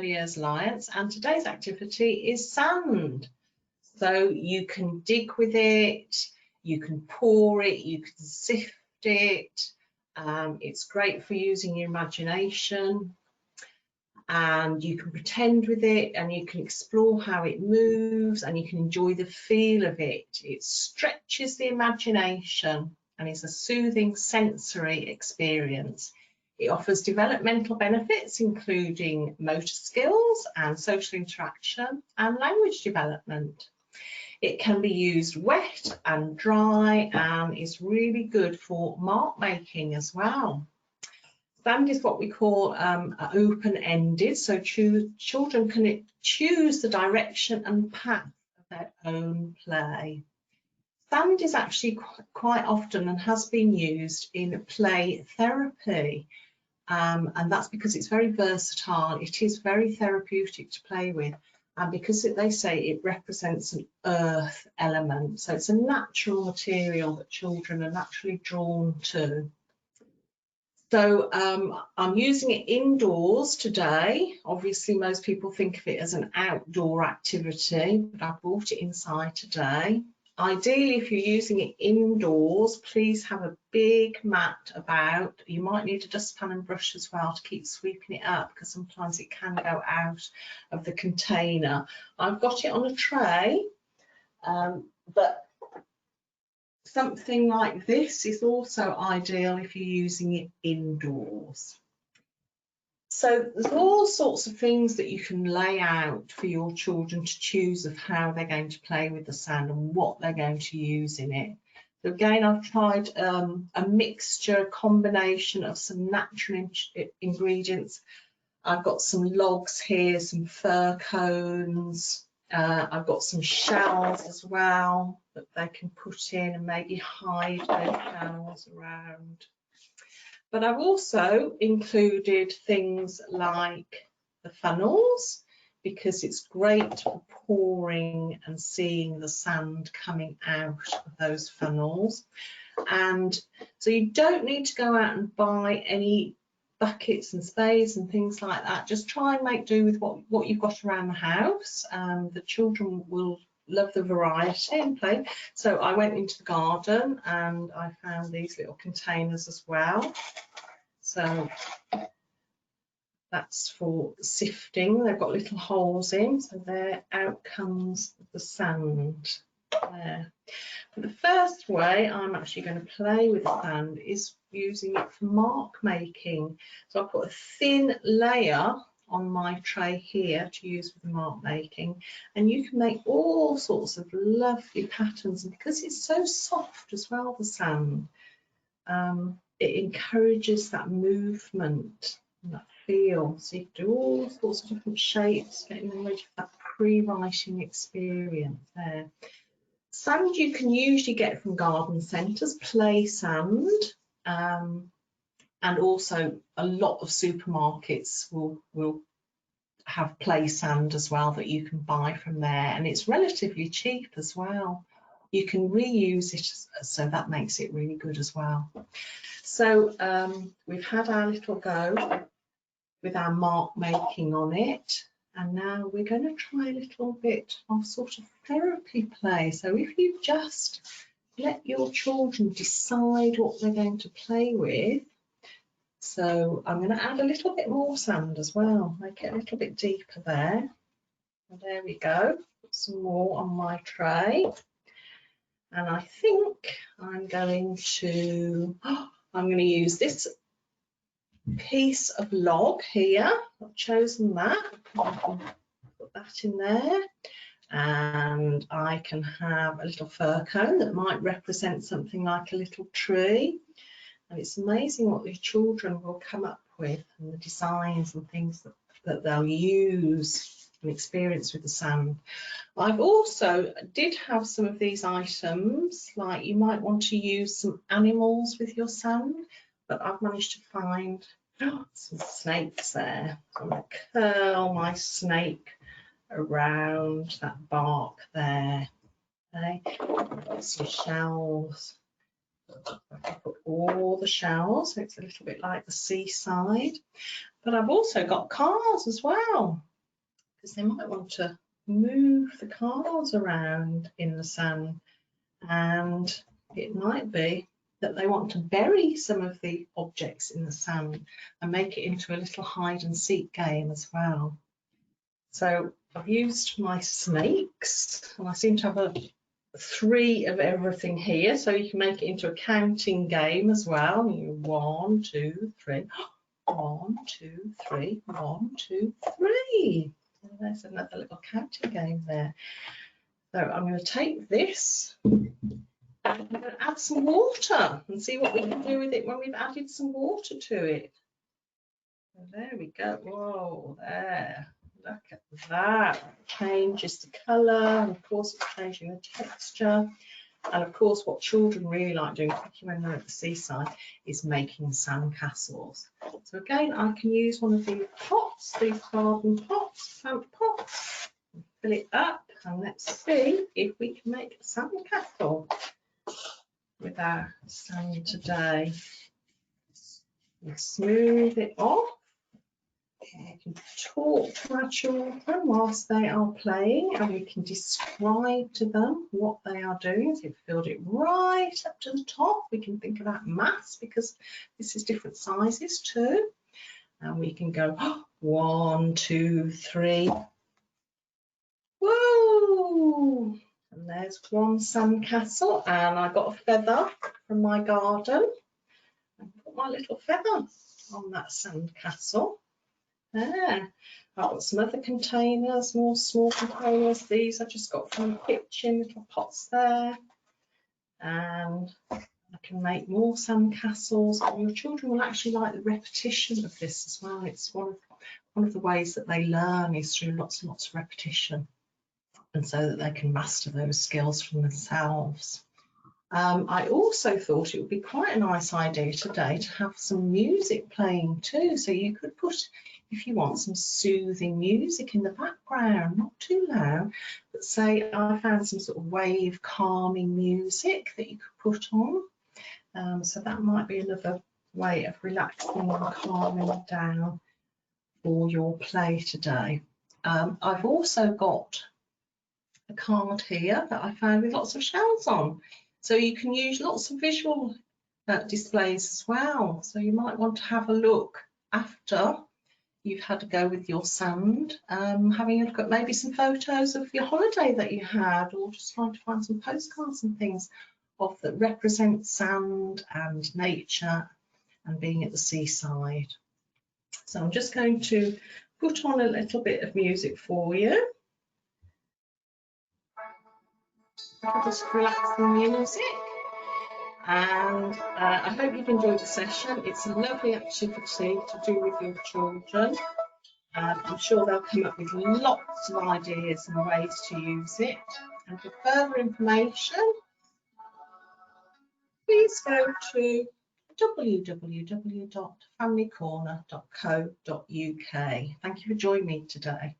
Years Alliance, and today's activity is sand. So you can dig with it, you can pour it, you can sift it. It's great for using your imagination, and you can pretend with it, and you can explore how it moves, and you can enjoy the feel of it. It stretches the imagination and is a soothing sensory experience. It offers developmental benefits, including motor skills and social interaction and language development. It can be used wet and dry and is really good for mark making as well. Sand is what we call open-ended, so children can choose the direction and path of their own play. Sand is actually quite often and has been used in play therapy. And that's because it's very versatile. It is very therapeutic to play with, and because they say it represents an earth element, so it's a natural material that children are naturally drawn to. So I'm using it indoors today. Obviously most people think of it as an outdoor activity, but I brought it inside today. Ideally, if you're using it indoors, please have a big mat about. You might need a dustpan and brush as well to keep sweeping it up, because sometimes it can go out of the container. I've got it on a tray, but something like this is also ideal if you're using it indoors. So there's all sorts of things that you can lay out for your children to choose of how they're going to play with the sand and what they're going to use in it. So again, I've tried a mixture, a combination of some natural ingredients. I've got some logs here, some fir cones. I've got some shells as well that they can put in and maybe hide those shells around. But I've also included things like the funnels, because it's great for pouring and seeing the sand coming out of those funnels. And so you don't need to go out and buy any buckets and spades and things like that. Just try and make do with what you've got around the house. The children will love the variety and play. So I went into the garden and I found these little containers as well. So that's for sifting. They've got little holes in, so there out comes the sand there. But the first way I'm actually going to play with the sand is using it for mark making. So I put a thin layer on my tray here to use for the mark making, and you can make all sorts of lovely patterns, and because it's so soft as well, the sand, it encourages that movement and that feel. So you can do all sorts of different shapes, getting them ready for that pre-writing experience there. Sand you can usually get from garden centres, play sand, and also a lot of supermarkets will have play sand as well that you can buy from there, and it's relatively cheap as well. You can reuse it, so that makes it really good as well. So we've had our little go with our mark making on it, and now we're going to try a little bit of sort of therapy play. So if you just let your children decide what they're going to play with. So I'm going to add a little bit more sand as well, make it a little bit deeper there. And there we go, put some more on my tray. And I think I'm going to use this piece of log here. I've chosen that. I can put that in there, and I can have a little fir cone that might represent something like a little tree. And it's amazing what the children will come up with, and the designs and things that they'll use and experience with the sand. I've also did have some of these items, like you might want to use some animals with your sand, but I've managed to find some snakes there. So I'm going to curl my snake around that bark there. Okay, I've got some shells. I can put all the shells, so it's a little bit like the seaside. But I've also got cars as well. because they might want to move the cars around in the sand, and it might be that they want to bury some of the objects in the sand and make it into a little hide and seek game as well. So I've used my snakes, and I seem to have 3 of everything here, so you can make it into a counting game as well. 1, 2, 3, 1, 2, 3, 1, 2, 3. There's another little counting game there. So I'm going to take this and I'm going to add some water and see what we can do with it when we've added some water to it. So there we go. Whoa, there. Look at that. It changes the colour, and of course it's changing the texture. And of course what children really like doing, particularly when they're at the seaside, is making sand castles. So again, I can use one of these pots, these garden pots, plant pots, and fill it up, and let's see if we can make a sand castle with our sand today. We smooth it off. We can talk to our children whilst they are playing, and we can describe to them what they are doing. So we've filled it right up to the top. We can think about maths because this is different sizes too. And we can go 1, 2, 3. Whoa! And there's one sand castle, and I got a feather from my garden. I put my little feather on that sand castle. There. I've got some other containers, more small containers. These I just got from the kitchen, little pots there. And I can make more sand castles. And your children will actually like the repetition of this as well. It's one of the ways that they learn is through lots and lots of repetition, and so that they can master those skills from themselves. I also thought it would be quite a nice idea today to have some music playing too. So you could put, if you want, some soothing music in the background, not too loud, but say I found some sort of wave calming music that you could put on. So that might be another way of relaxing and calming down for your play today. I've also got a card here that I found with lots of shells on. So you can use lots of visual displays as well. So you might want to have a look after you've had a go with your sand, having a look at maybe some photos of your holiday that you had, or just trying to find some postcards and things that represent sand and nature and being at the seaside. So I'm just going to put on a little bit of music for you. Just relaxing music, and I hope you've enjoyed the session. It's a lovely activity to do with your children. I'm sure they'll come up with lots of ideas and ways to use it. And for further information, please go to www.familycorner.co.uk. Thank you for joining me today.